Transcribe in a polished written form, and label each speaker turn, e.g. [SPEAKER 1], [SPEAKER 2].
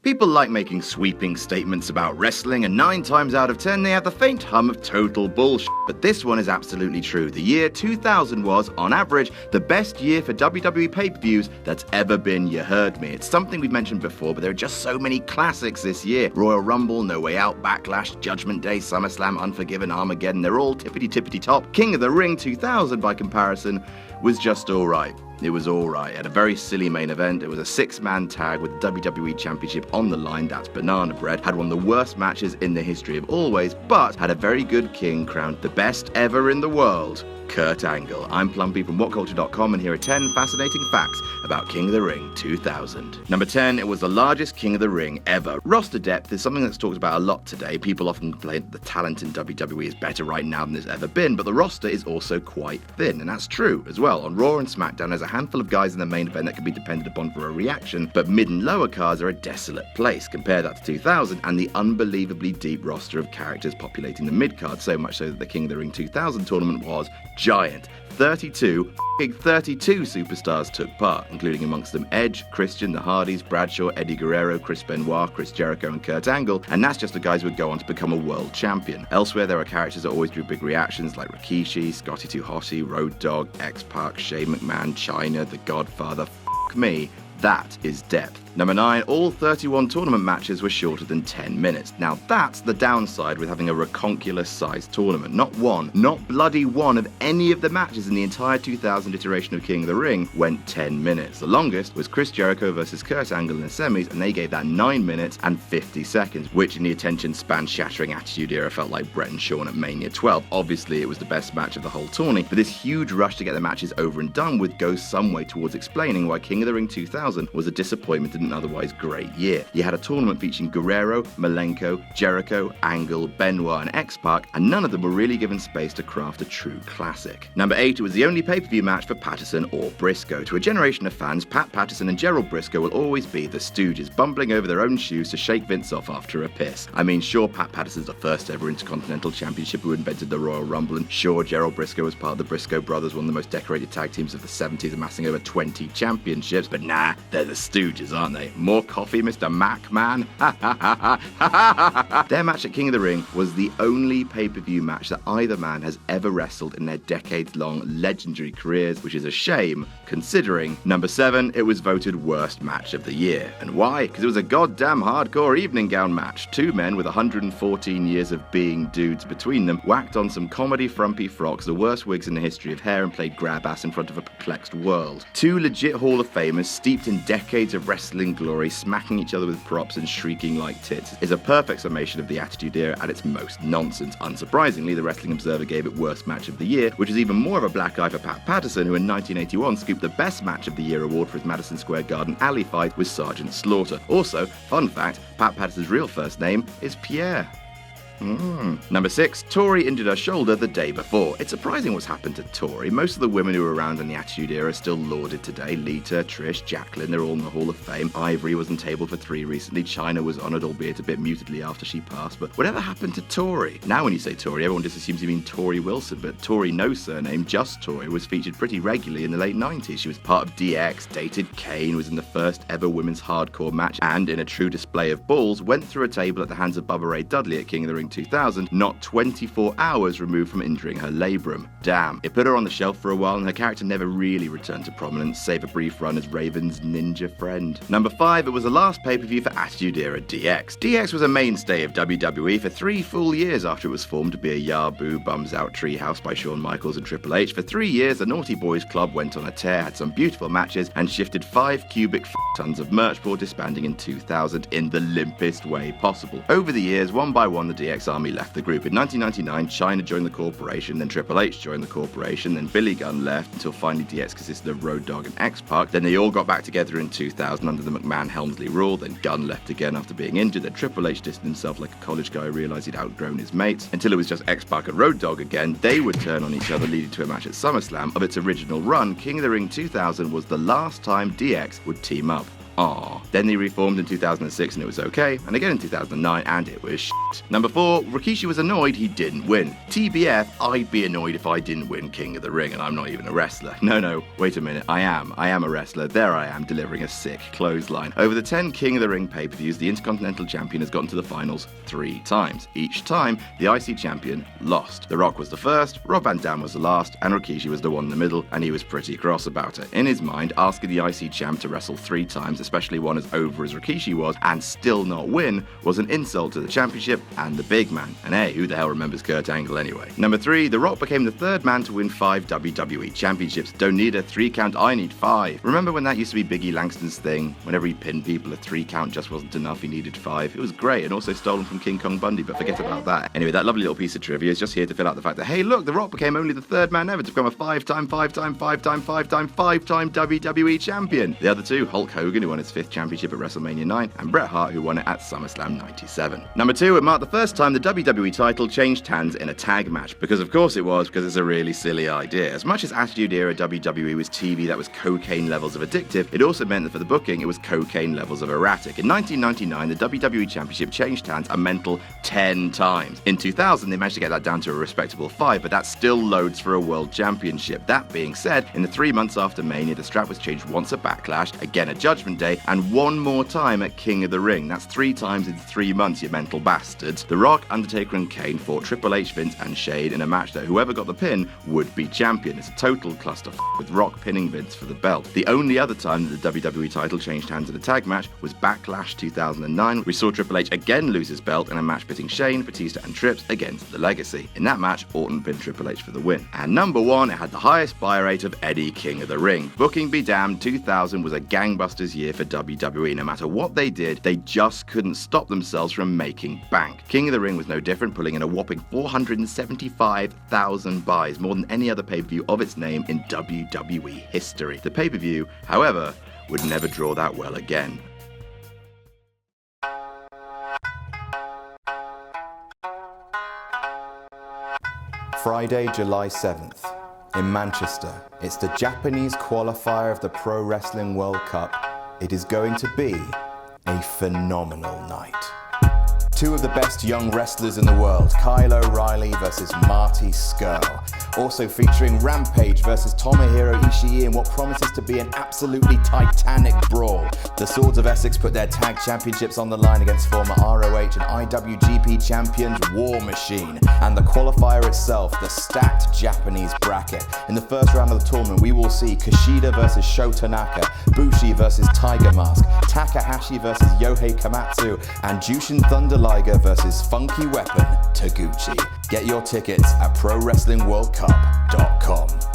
[SPEAKER 1] People like making sweeping statements about wrestling, and 9 times out of 10 they have the faint hum of total bullshit. But this one is absolutely true. The year 2000 was, on average, the best year for WWE pay-per-views that's ever been. You heard me. It's something we've mentioned before, but there are just so many classics this year. Royal Rumble, No Way Out, Backlash, Judgment Day, SummerSlam, Unforgiven, Armageddon. They're all tippity-tippity top. King of the Ring 2000, by comparison, was just alright. It was alright. Had a very silly main event. It was a 6-man tag with the WWE Championship on the line. That's banana bread. Had one of the worst matches in the history of always, but had a very good king crowned the best ever in the world. Kurt Angle. I'm Plumpy from WhatCulture.com, and here are 10 fascinating facts about King of the Ring 2000. Number 10, it was the largest King of the Ring ever. Roster depth is something that's talked about a lot today. People often complain that the talent in WWE is better right now than it's ever been, but the roster is also quite thin, and that's true as well. On Raw and SmackDown, there's a handful of guys in the main event that can be depended upon for a reaction, but mid and lower cards are a desolate place. Compare that to 2000 and the unbelievably deep roster of characters populating the mid card, so much so that the King of the Ring 2000 tournament was giant. 32 superstars took part, including amongst them Edge, Christian, the Hardys, Bradshaw, Eddie Guerrero, Chris Benoit, Chris Jericho, and Kurt Angle, and that's just the guys who would go on to become a world champion. Elsewhere, there are characters that always drew big reactions like Rikishi, Scotty 2 Hotty, Road Dogg, X-Pac, Shane McMahon, Chyna, The Godfather. F*** me. That is depth. Number 9, all 31 tournament matches were shorter than 10 minutes. Now that's the downside with having a Reconculus-sized tournament. Not bloody one of any of the matches in the entire 2000 iteration of King of the Ring went 10 minutes. The longest was Chris Jericho versus Kurt Angle in the semis, and they gave that 9 minutes and 50 seconds, which in the attention span shattering Attitude Era felt like Bret and Shawn at Mania 12. Obviously it was the best match of the whole tourney, but this huge rush to get the matches over and done with goes some way towards explaining why King of the Ring 2000 was a disappointment in an otherwise great year. You had a tournament featuring Guerrero, Malenko, Jericho, Angle, Benoit, and X-Pac, and none of them were really given space to craft a true classic. Number 8, it was the only pay-per-view match for Patterson or Brisco. To a generation of fans, Pat Patterson and Gerald Brisco will always be the Stooges, bumbling over their own shoes to shake Vince off after a piss. I mean, sure, Pat Patterson's the first ever Intercontinental Championship who invented the Royal Rumble, and sure, Gerald Brisco was part of the Brisco Brothers, one of the most decorated tag teams of the 70s, amassing over 20 championships, but nah, they're the Stooges, aren't they? More coffee, Mr. Mac, man? Their match at King of the Ring was the only pay-per-view match that either man has ever wrestled in their decades-long legendary careers, which is a shame, considering. Number 7, it was voted worst match of the year. And why? Because it was a goddamn hardcore evening gown match. 2 men with 114 years of being dudes between them whacked on some comedy frumpy frocks, the worst wigs in the history of hair, and played grab ass in front of a perplexed world. 2 legit Hall of Famers steeped in decades of wrestling glory, smacking each other with props and shrieking like tits, is a perfect summation of the Attitude Era at its most nonsense. Unsurprisingly, the Wrestling Observer gave it worst match of the year, which is even more of a black eye for Pat Patterson, who in 1981 scooped the best match of the year award for his Madison Square Garden alley fight with Sergeant Slaughter. Also, fun fact, Pat Patterson's real first name is Pierre. Number 6, Tori injured her shoulder the day before. It's surprising what's happened to Tori. Most of the women who were around in the Attitude Era are still lauded today. Lita, Trish, Jacqueline, they're all in the Hall of Fame. Ivory was on table for 3 recently. Chyna was honoured, albeit a bit mutedly after she passed. But whatever happened to Tori? Now when you say Tori, everyone just assumes you mean Tori Wilson, but Tori, no surname, just Tori, was featured pretty regularly in the late 90s. She was part of DX, dated Kane, was in the first ever women's hardcore match, and in a true display of balls, went through a table at the hands of Bubba Ray Dudley at King of the Ring 2000, not 24 hours removed from injuring her labrum. Damn. It put her on the shelf for a while, and her character never really returned to prominence, save a brief run as Raven's ninja friend. Number 5, it was the last pay-per-view for Attitude Era DX. DX was a mainstay of WWE for 3 full years after it was formed to be a Yahoo Bums Out treehouse by Shawn Michaels and Triple H. For 3 years, the Naughty Boys Club went on a tear, had some beautiful matches, and shifted 5 cubic tons of merch before disbanding in 2000 in the limpest way possible. Over the years, one by one, the DX army left the group. In 1999, Chyna joined the corporation, then Triple H joined the corporation, then Billy Gunn left, until finally DX consisted of Road Dogg and X-Pac. Then they all got back together in 2000 under the McMahon-Helmsley rule, then Gunn left again after being injured, then Triple H distanced himself like a college guy who realised he'd outgrown his mates, until it was just X-Pac and Road Dogg again. They would turn on each other, leading to a match at SummerSlam. Of its original run, King of the Ring 2000 was the last time DX would team up Aww. Then they reformed in 2006 and it was okay, and again in 2009 and it was shit. Number 4, Rikishi was annoyed he didn't win. TBF, I'd be annoyed if I didn't win King of the Ring, and I'm not even a wrestler. No, wait a minute, I am a wrestler. There I am, delivering a sick clothesline. Over the 10 King of the Ring pay-per-views, the Intercontinental Champion has gotten to the finals 3 times. Each time, the IC Champion lost. The Rock was the first, Rob Van Dam was the last, and Rikishi was the one in the middle, and he was pretty cross about it. In his mind, asking the IC Champ to wrestle 3 times, especially one as over as Rikishi was, and still not win, was an insult to the championship and the big man. And hey, who the hell remembers Kurt Angle anyway? Number 3, The Rock became the 3rd man to win 5 WWE championships. Don't need a 3 count, I need 5. Remember when that used to be Biggie Langston's thing? Whenever he pinned people, a 3 count just wasn't enough, he needed 5. It was great, and also stolen from King Kong Bundy, but forget about that. Anyway, that lovely little piece of trivia is just here to fill out the fact that, hey look, The Rock became only the 3rd man ever to become a 5-time WWE champion. The other 2, Hulk Hogan, who won his 5th championship at WrestleMania 9, and Bret Hart, who won it at SummerSlam 97. Number 2, it marked the first time the WWE title changed hands in a tag match, because of course it was, because it's a really silly idea. As much as Attitude Era WWE was TV that was cocaine levels of addictive, it also meant that for the booking it was cocaine levels of erratic. In 1999, the WWE Championship changed hands a mental 10 times. In 2000, they managed to get that down to a respectable 5, but that's still loads for a world championship. That being said, in the 3 months after Mania, the strap was changed once at Backlash, again at Judgment Day, and 1 more time at King of the Ring. That's 3 times in 3 months, you mental bastards. The Rock, Undertaker, and Kane fought Triple H, Vince, and Shane in a match that whoever got the pin would be champion. It's a total clusterfuck, with Rock pinning Vince for the belt. The only other time that the WWE title changed hands in a tag match was Backlash 2009. We saw Triple H again lose his belt in a match pitting Shane, Batista, and Trips against The Legacy. In that match, Orton pinned Triple H for the win. And number 1, it had the highest buy rate of Eddie King of the Ring. Booking be damned, 2000 was a gangbusters year for WWE. No matter what they did, they just couldn't stop themselves from making bank. King of the Ring was no different, pulling in a whopping 475,000 buys, more than any other pay-per-view of its name in WWE history. The pay-per-view, however, would never draw that well again.
[SPEAKER 2] Friday, July 7th, in Manchester. It's the Japanese qualifier of the Pro Wrestling World Cup. It is going to be a phenomenal night. 2 of the best young wrestlers in the world, Kyle O'Reilly versus Marty Scurll. Also featuring Rampage versus Tomohiro Ishii in what promises to be an absolutely titanic brawl. The Swords of Essex put their tag championships on the line against former ROH and IWGP champions War Machine. And the qualifier itself, the stacked Japanese bracket. In the first round of the tournament, we will see Kushida versus Sho Tanaka, Bushi versus Tiger Mask, Takahashi versus Yohei Komatsu, and Jushin Thunder Liger versus Funky Weapon Taguchi. Get your tickets at ProWrestlingWorldCup.com.